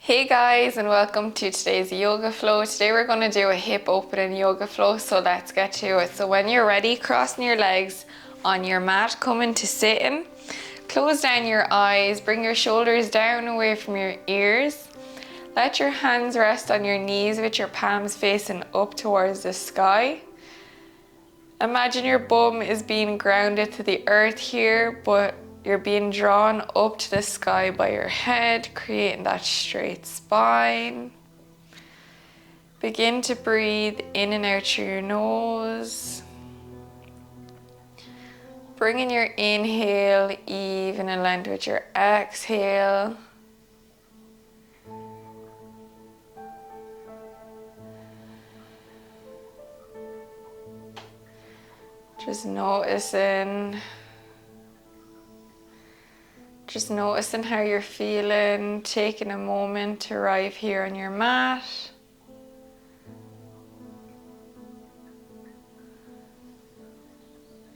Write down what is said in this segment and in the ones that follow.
Hey guys, and welcome to today's yoga flow. Today we're going to do a hip opening yoga flow, so let's get to it. So when you're ready, crossing your legs on your mat, come into sitting. Close down your eyes, bring your shoulders down away from your ears. Let your hands rest on your knees with your palms facing up towards the sky. Imagine your bum is being grounded to the earth here, but you're being drawn up to the sky by your head, creating that straight spine. Begin to breathe in and out through your nose. Bringing your inhale even and length with your exhale. Just noticing how you're feeling, taking a moment to arrive here on your mat.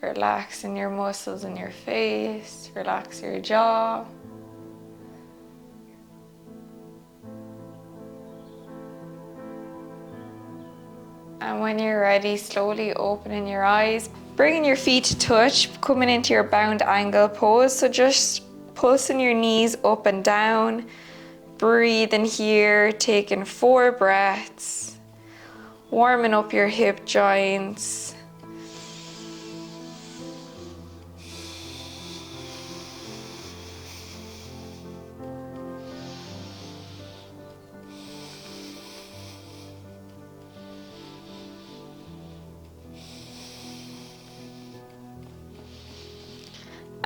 Relaxing your muscles in your face, relax your jaw. And when you're ready, slowly opening your eyes, bringing your feet to touch, coming into your bound angle pose. So just pulsing your knees up and down, breathing here, taking 4 breaths, warming up your hip joints.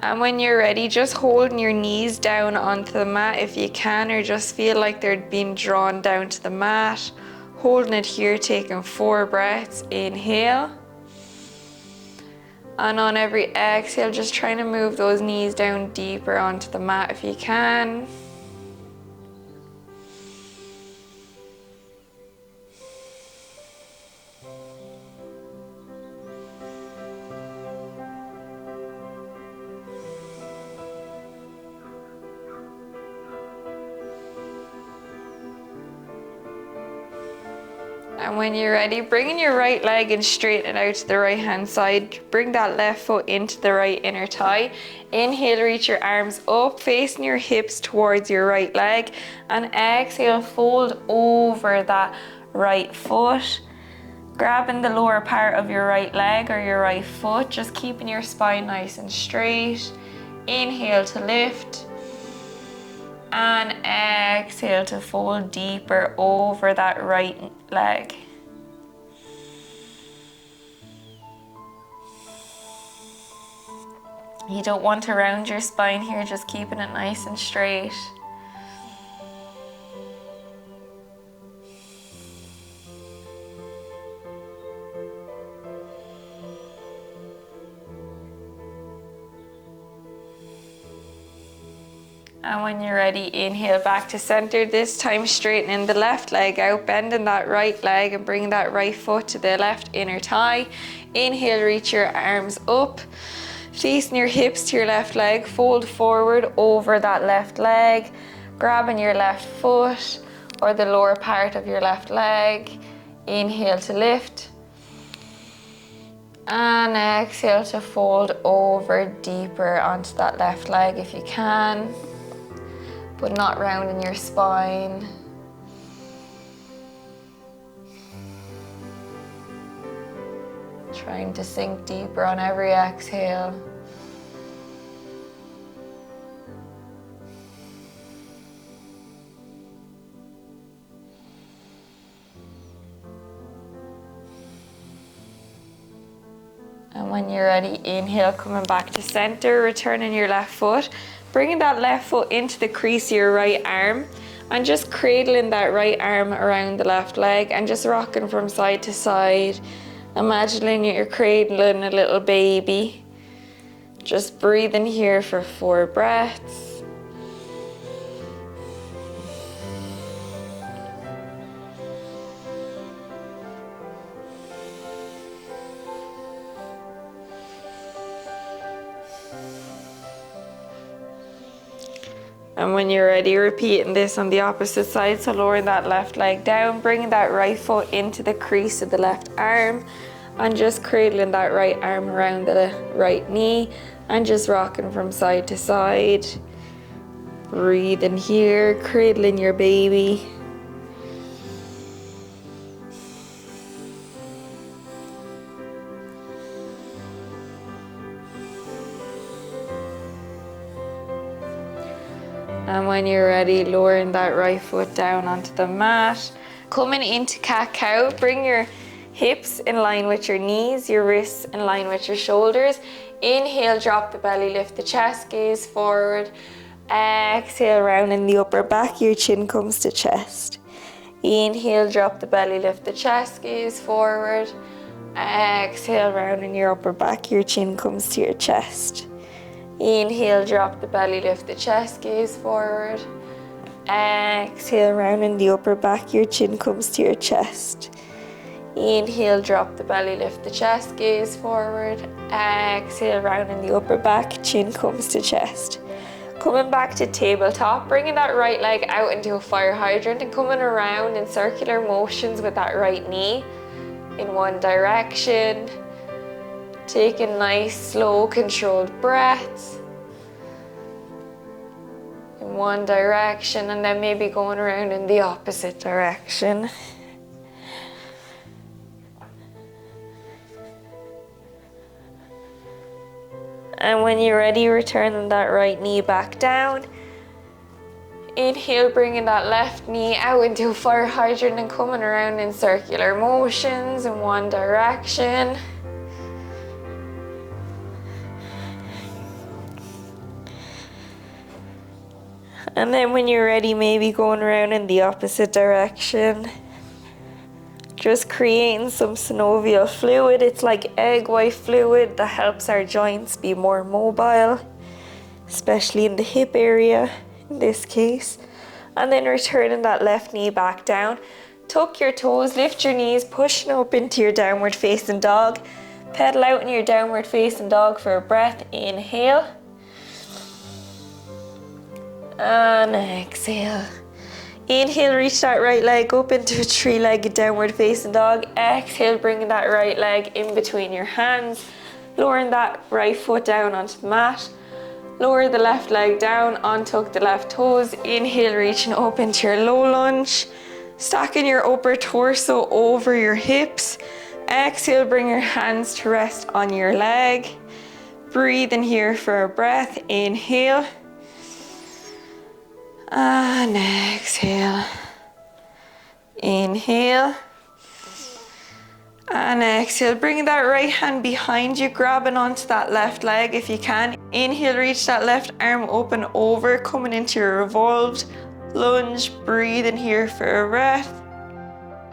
And when you're ready, just holding your knees down onto the mat if you can, or just feel like they're being drawn down to the mat. Holding it here, taking 4 breaths. Inhale. And on every exhale, just trying to move those knees down deeper onto the mat if you can. And when you're ready, bringing your right leg and straighten it out to the right hand side. Bring that left foot into the right inner thigh. Inhale, reach your arms up, facing your hips towards your right leg. And exhale, fold over that right foot. Grabbing the lower part of your right leg or your right foot, just keeping your spine nice and straight. Inhale to lift. And exhale to fold deeper over that right leg. You don't want to round your spine here, just keeping it nice and straight. And when you're ready, inhale back to center. This time straightening the left leg out, bending that right leg and bringing that right foot to the left inner thigh. Inhale, reach your arms up, facing your hips to your left leg, fold forward over that left leg, grabbing your left foot or the lower part of your left leg. Inhale to lift. And exhale to fold over deeper onto that left leg if you can, but not rounding your spine. Trying to sink deeper on every exhale. And when you're ready, inhale, coming back to center, returning your left foot, bringing that left foot into the crease of your right arm, and just cradling that right arm around the left leg and just rocking from side to side. Imagining you're cradling a little baby. Just breathing here for 4 breaths. And when you're ready, repeating this on the opposite side. So lowering that left leg down, bringing that right foot into the crease of the left arm, and just cradling that right arm around the right knee, and just rocking from side to side. Breathing here, cradling your baby. And when you're ready, lowering that right foot down onto the mat. Coming into cat-cow, bring your hips in line with your knees, your wrists in line with your shoulders. Inhale, drop the belly, lift the chest, gaze forward. Exhale, round in the upper back, your chin comes to chest. Inhale, drop the belly, lift the chest, gaze forward. Exhale, round in your upper back, your chin comes to your chest. Inhale, drop the belly, lift the chest, gaze forward. Exhale, round in the upper back, your chin comes to your chest. Inhale, drop the belly, lift the chest, gaze forward. Exhale, round in the upper back, chin comes to chest. Coming back to tabletop, bringing that right leg out into a fire hydrant and coming around in circular motions with that right knee in one direction. Taking nice, slow, controlled breaths in one direction, and then maybe going around in the opposite direction. And when you're ready, returning that right knee back down. Inhale, bringing that left knee out into a fire hydrant and coming around in circular motions in one direction. And then when you're ready, maybe going around in the opposite direction. Just creating some synovial fluid. It's like egg white fluid that helps our joints be more mobile, especially in the hip area in this case. And then returning that left knee back down. Tuck your toes, lift your knees, pushing up into your downward facing dog. Pedal out in your downward facing dog for a breath. Inhale. And exhale. Inhale, reach that right leg up into a three-legged downward facing dog. Exhale, bringing that right leg in between your hands. Lowering that right foot down onto the mat. Lower the left leg down, untuck the left toes. Inhale, reaching up into your low lunge. Stacking your upper torso over your hips. Exhale, bring your hands to rest on your leg. Breathe in here for a breath. Inhale. And exhale. Inhale. And exhale. Bring that right hand behind you, grabbing onto that left leg if you can. Inhale, reach that left arm up and over, coming into your revolved lunge. Breathe in here for a breath.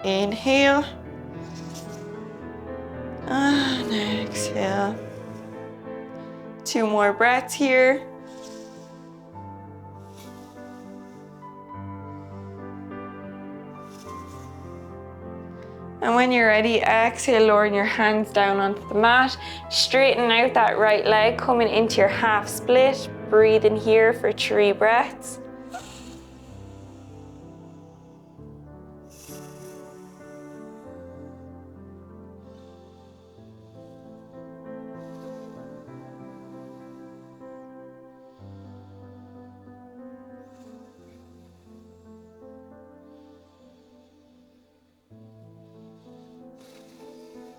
Inhale. And exhale. 2 more breaths here. And when you're ready, exhale, lowering your hands down onto the mat. Straighten out that right leg, coming into your half split. Breathe in here for 3 breaths.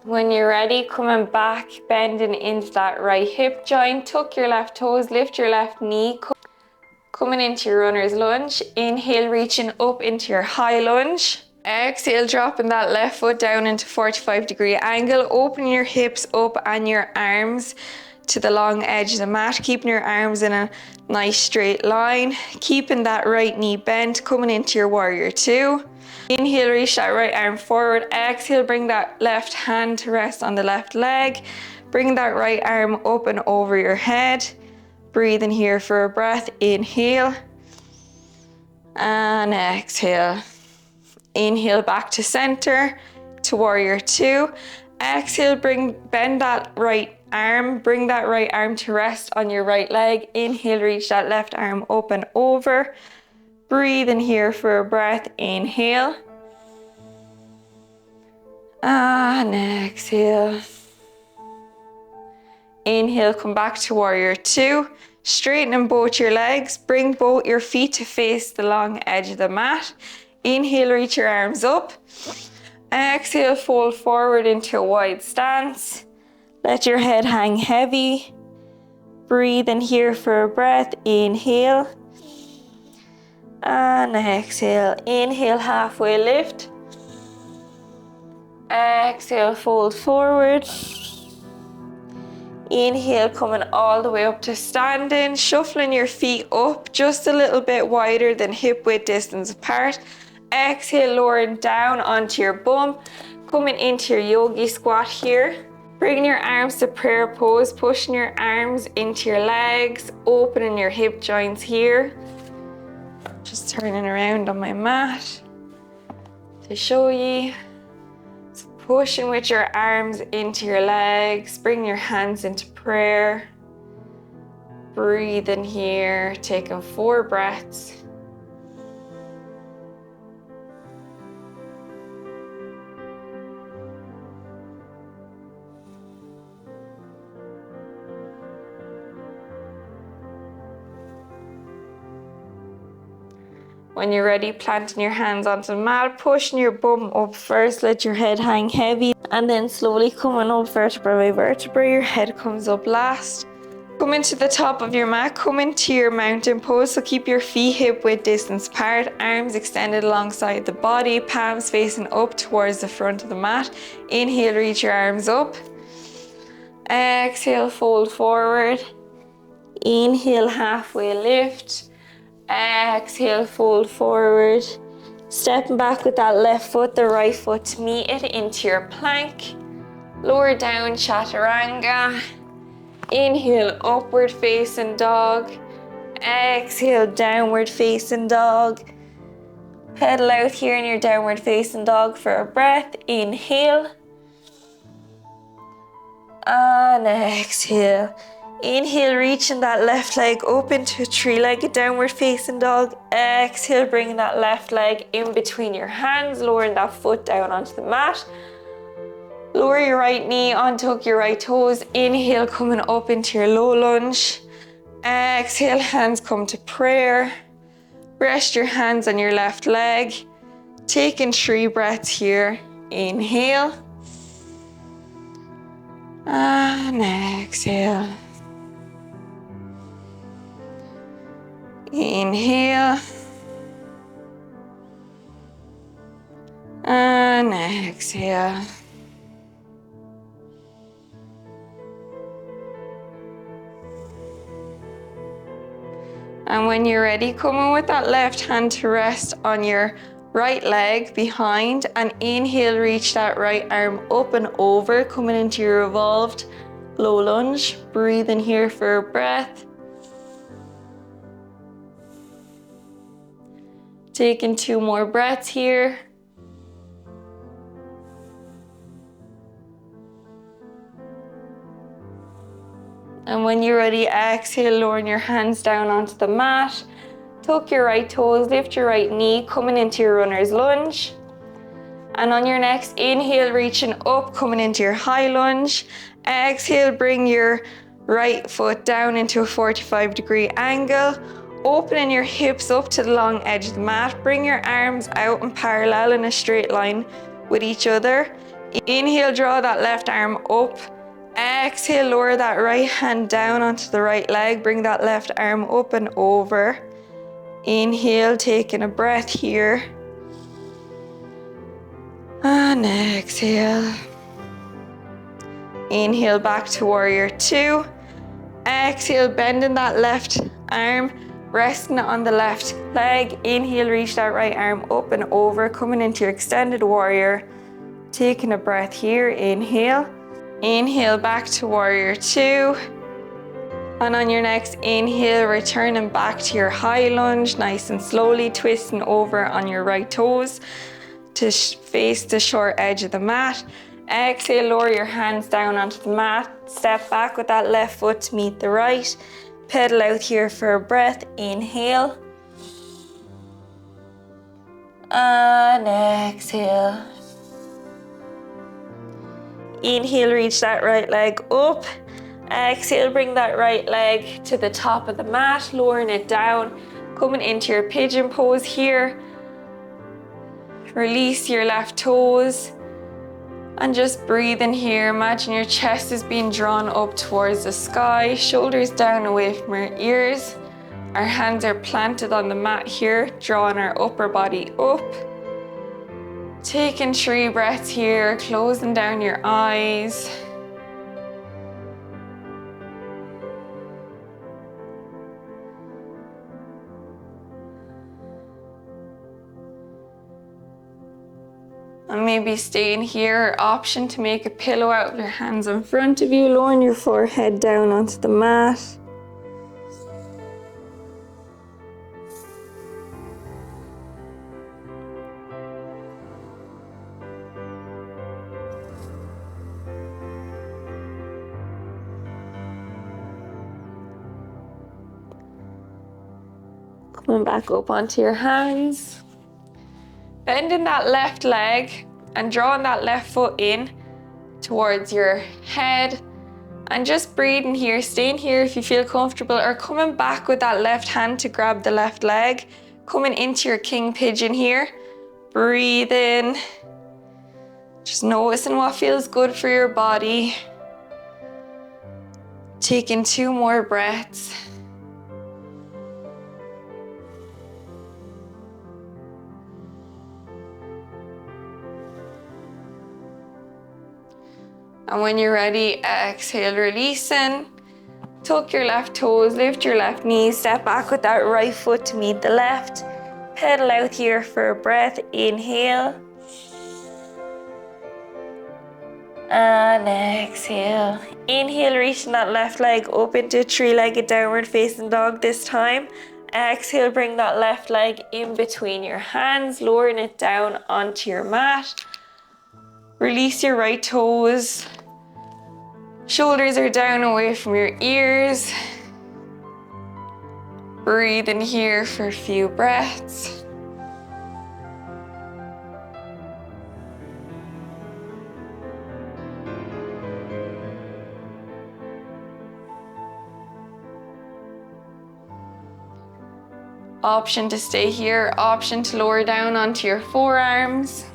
When you're ready, coming back, bending into that right hip joint, tuck your left toes, lift your left knee, coming into your runner's lunge. Inhale, reaching up into your high lunge. Exhale, dropping that left foot down into 45-degree angle. Open your hips up and your arms to the long edge of the mat, keeping your arms in a nice straight line, keeping that right knee bent, coming into your warrior 2. Inhale, reach that right arm forward. Exhale, bring that left hand to rest on the left leg. Bring that right arm up and over your head. Breathe in here for a breath. Inhale. And exhale. Inhale back to center, to warrior 2. Exhale, bend that right arm. Bring that right arm to rest on your right leg. Inhale, reach that left arm up and over. Breathe in here for a breath. Inhale. And exhale. Inhale, come back to warrior two. Straighten both your legs. Bring both your feet to face the long edge of the mat. Inhale, reach your arms up. Exhale, fold forward into a wide stance. Let your head hang heavy. Breathe in here for a breath. Inhale. And exhale. Inhale, halfway lift. Exhale, fold forward. Inhale, coming all the way up to standing, shuffling your feet up just a little bit wider than hip width distance apart. Exhale, lowering down onto your bum, coming into your yogi squat here. Bring your arms to prayer pose, pushing your arms into your legs, opening your hip joints here. Just turning around on my mat to show you. Pushing with your arms into your legs, bring your hands into prayer. Breathe in here, taking 4 breaths. When you're ready, planting your hands onto the mat, pushing your bum up first, let your head hang heavy, and then slowly coming up vertebra by vertebra, your head comes up last. Come into the top of your mat, come into your mountain pose, so keep your feet hip width distance apart, arms extended alongside the body, palms facing up towards the front of the mat. Inhale, reach your arms up. Exhale, fold forward. Inhale, halfway lift. Exhale, fold forward. Stepping back with that left foot, the right foot to meet it into your plank. Lower down, chaturanga. Inhale, upward facing dog. Exhale, downward facing dog. Pedal out here in your downward facing dog for a breath. Inhale. And exhale. Inhale, reaching that left leg up into a three-legged downward facing dog. Exhale, bringing that left leg in between your hands, lowering that foot down onto the mat. Lower your right knee, untuck your right toes. Inhale, coming up into your low lunge. Exhale, hands come to prayer. Rest your hands on your left leg. Taking 3 breaths here. Inhale. And exhale. Inhale. And exhale. And when you're ready, come in with that left hand to rest on your right leg behind, and inhale, reach that right arm up and over, coming into your revolved low lunge. Breathe in here for a breath. Taking 2 more breaths here. And when you're ready, exhale, lowering your hands down onto the mat. Tuck your right toes, lift your right knee, coming into your runner's lunge. And on your next inhale, reaching up, coming into your high lunge. Exhale, bring your right foot down into a 45-degree angle. Opening your hips up to the long edge of the mat. Bring your arms out and parallel in a straight line with each other. Inhale, draw that left arm up. Exhale, lower that right hand down onto the right leg. Bring that left arm up and over. Inhale, taking a breath here. And exhale. Inhale, back to warrior 2. Exhale, bending that left arm, resting on the left leg. Inhale, reach that right arm up and over, coming into your extended warrior. Taking a breath here. Inhale. Inhale, back to warrior 2. And on your next inhale, returning back to your high lunge, nice and slowly twisting over on your right toes to face the short edge of the mat. Exhale, lower your hands down onto the mat. Step back with that left foot to meet the right. Pedal out here for a breath. Inhale. And exhale. Inhale, reach that right leg up. Exhale, bring that right leg to the top of the mat, lowering it down. Coming into your pigeon pose here. Release your left toes. And just breathe in here. Imagine your chest is being drawn up towards the sky, shoulders down away from your ears. Our hands are planted on the mat here, drawing our upper body up. Taking 3 breaths here, closing down your eyes. And maybe staying here, option to make a pillow out of your hands in front of you, lowering your forehead down onto the mat. Coming back up onto your hands. Bending that left leg and drawing that left foot in towards your head. And just breathing here, staying here if you feel comfortable, or coming back with that left hand to grab the left leg. Coming into your king pigeon here. Breathe in. Just noticing what feels good for your body. Taking 2 more breaths. And when you're ready, exhale, releasing. Tuck your left toes, lift your left knees, step back with that right foot to meet the left. Pedal out here for a breath. Inhale. And exhale. Inhale, reaching that left leg up into a 3-legged downward facing dog this time. Exhale, bring that left leg in between your hands, lowering it down onto your mat. Release your right toes. Shoulders are down away from your ears. Breathe in here for a few breaths. Option to stay here, option to lower down onto your forearms.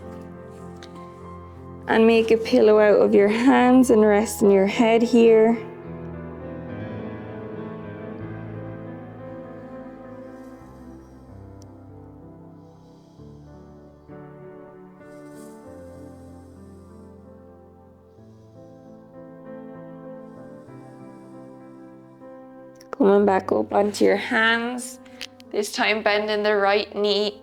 And make a pillow out of your hands and rest in your head here. Coming back up onto your hands. This time bending the right knee,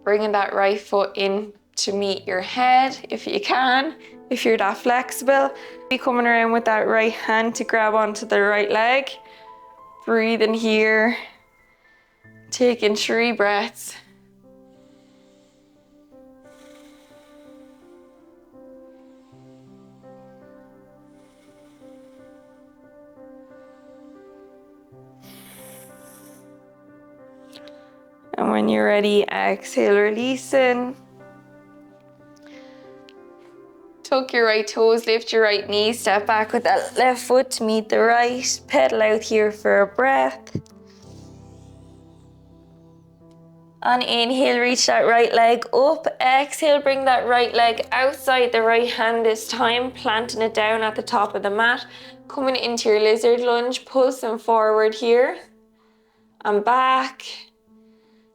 bringing that right foot in to meet your head if you can, if you're that flexible. Be coming around with that right hand to grab onto the right leg. Breathe in here, taking 3 breaths. And when you're ready, exhale, releasing. Tuck your right toes, lift your right knee, step back with that left foot to meet the right. Pedal out here for a breath. On inhale, reach that right leg up. Exhale, bring that right leg outside the right hand this time, planting it down at the top of the mat. Coming into your lizard lunge, pulsing forward here and back.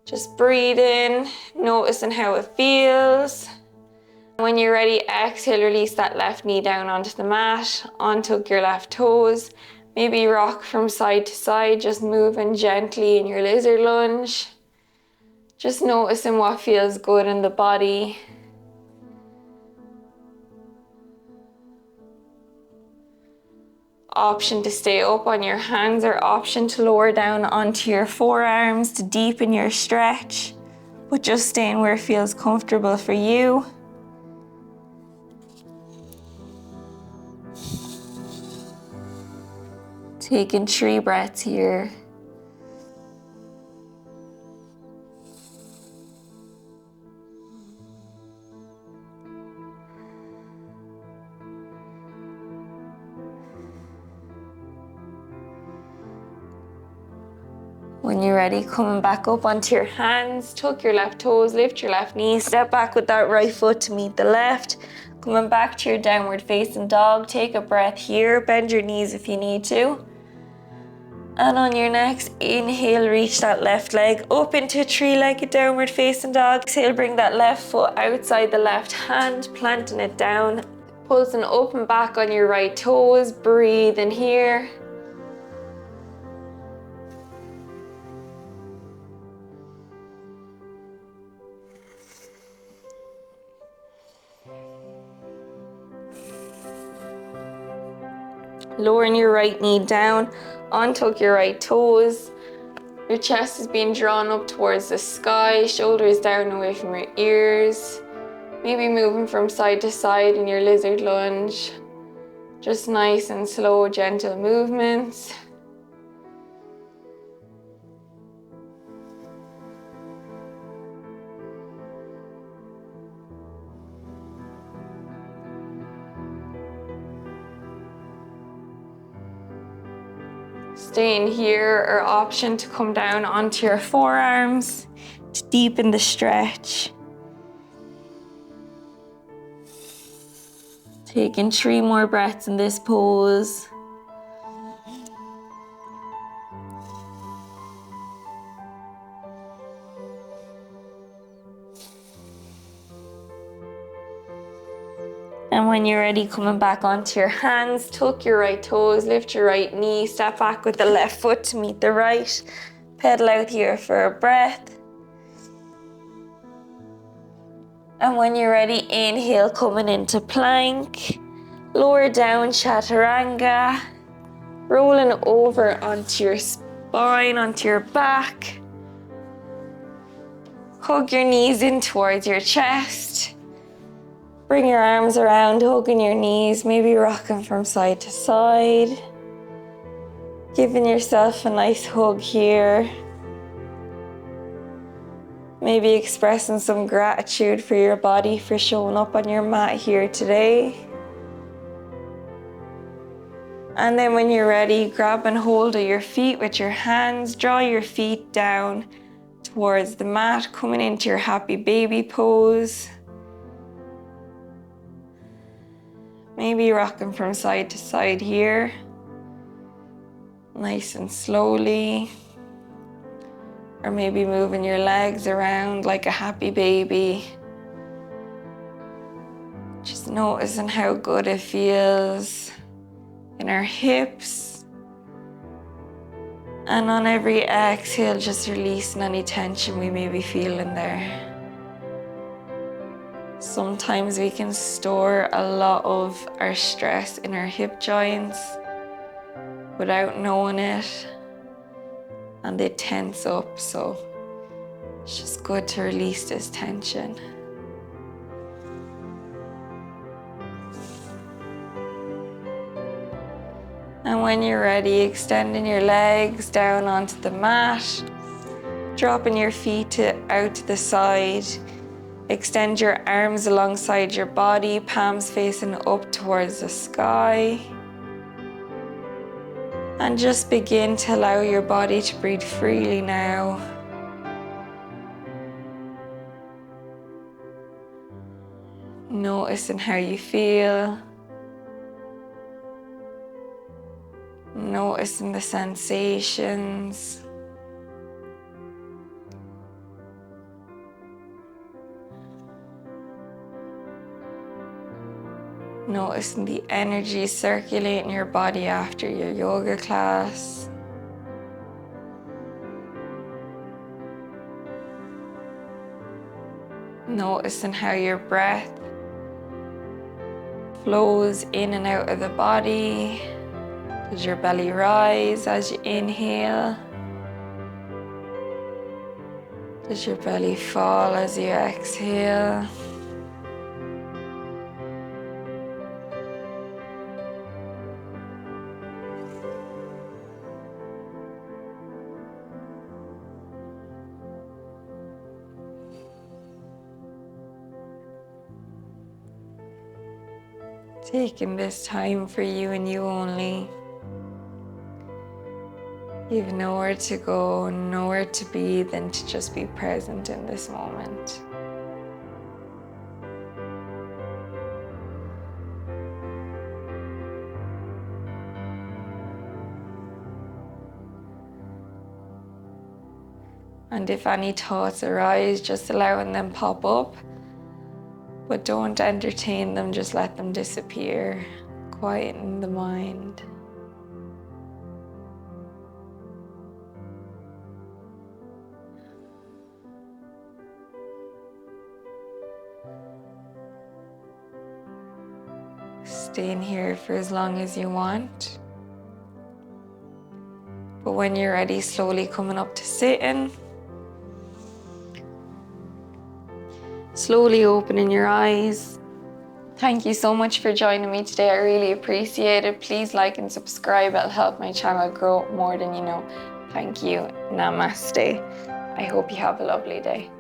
Just breathe in, noticing how it feels. When you're ready, exhale, release that left knee down onto the mat, untuck your left toes. Maybe rock from side to side, just moving gently in your lizard lunge. Just noticing what feels good in the body. Option to stay up on your hands or option to lower down onto your forearms to deepen your stretch, but just staying where it feels comfortable for you. Taking 3 breaths here. When you're ready, coming back up onto your hands, tuck your left toes, lift your left knee, step back with that right foot to meet the left. Coming back to your downward facing dog, take a breath here, bend your knees if you need to. And on your next inhale, reach that left leg up into a 3-legged downward facing dog. Exhale, bring that left foot outside the left hand, planting it down. Pulsing up and back on your right toes, breathe in here. Lowering your right knee down, untuck your right toes. Your chest is being drawn up towards the sky, shoulders down away from your ears. Maybe moving from side to side in your lizard lunge. Just nice and slow, gentle movements. Staying here, or option to come down onto your forearms to deepen the stretch. Taking 3 more breaths in this pose. And when you're ready, coming back onto your hands, tuck your right toes, lift your right knee, step back with the left foot to meet the right. Pedal out here for a breath. And when you're ready, inhale, coming into plank. Lower down, chaturanga. Rolling over onto your spine, onto your back. Hug your knees in towards your chest. Bring your arms around, hugging your knees, maybe rocking from side to side. Giving yourself a nice hug here. Maybe expressing some gratitude for your body for showing up on your mat here today. And then when you're ready, grab and hold of your feet with your hands. Draw your feet down towards the mat, coming into your happy baby pose. Maybe rocking from side to side here. Nice and slowly. Or maybe moving your legs around like a happy baby. Just noticing how good it feels in our hips. And on every exhale, just releasing any tension we may be feeling there. Sometimes we can store a lot of our stress in our hip joints without knowing it, and they tense up, so it's just good to release this tension. And when you're ready, extending your legs down onto the mat, dropping your feet out to the side. Extend your arms alongside your body, palms facing up towards the sky. And just begin to allow your body to breathe freely now. Noticing how you feel. Noticing the sensations. Noticing the energy circulating your body after your yoga class. Noticing how your breath flows in and out of the body. Does your belly rise as you inhale? Does your belly fall as you exhale? Taking this time for you and you only. You've nowhere to go, nowhere to be than to just be present in this moment. And if any thoughts arise, just allowing them pop up, but don't entertain them, just let them disappear. Quieten the mind. Stay in here for as long as you want. But when you're ready, slowly coming up to sitting. Slowly opening your eyes. Thank you so much for joining me today. I really appreciate it. Please like and subscribe. It'll help my channel grow more than you know. Thank you. Namaste. I hope you have a lovely day.